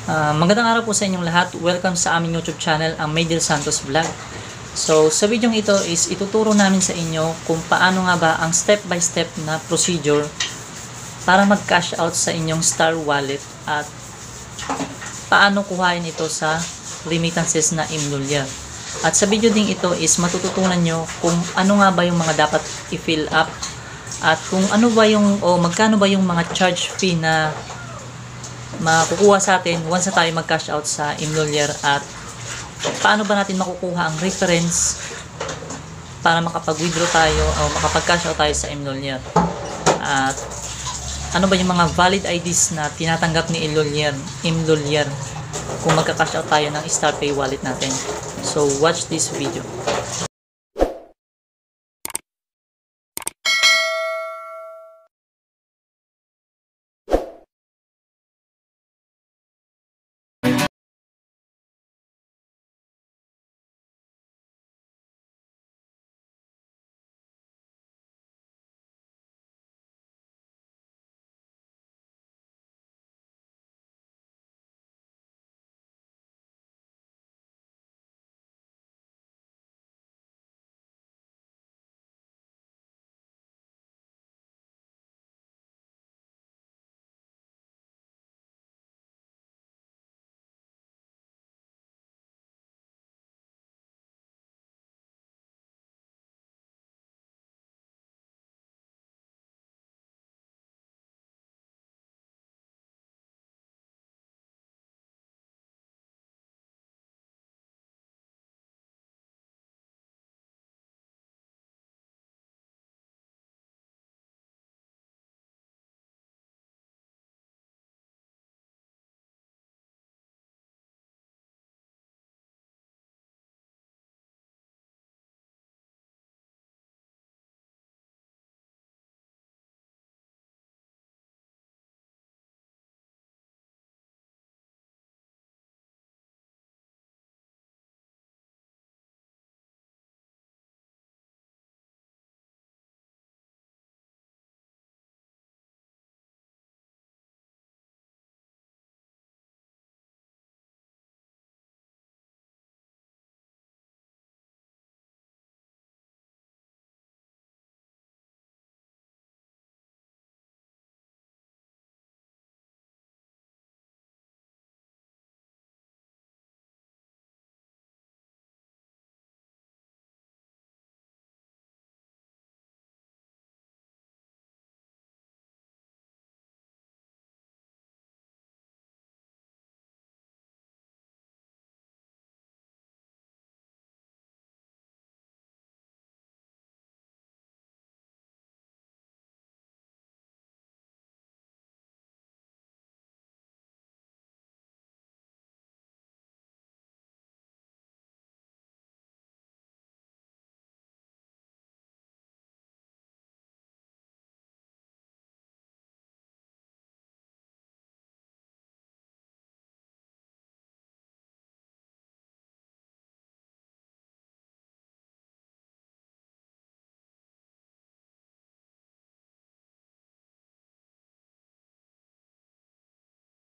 Magandang araw po sa inyong lahat. Welcome sa aming YouTube channel, ang Maydel Santos Vlog. So, sa video ito is ituturo namin sa inyo kung paano nga ba ang step-by-step na procedure para mag-cash out sa inyong Star Wallet at paano kuhain ito sa remittances na Imlulyar. At sa video ding ito is matututunan nyo kung ano nga ba yung mga dapat i-fill up at kung ano ba yung o magkano ba yung mga charge fee na makukuha sa atin once na tayo mag-cash out sa Imlulyar at paano ba natin makukuha ang reference para makapag-withdraw tayo o makapag-cash out tayo sa Imlulyar at ano ba yung mga valid IDs na tinatanggap ni Imlulyar kung magka-cash out tayo ng StarPay wallet natin. So watch this video.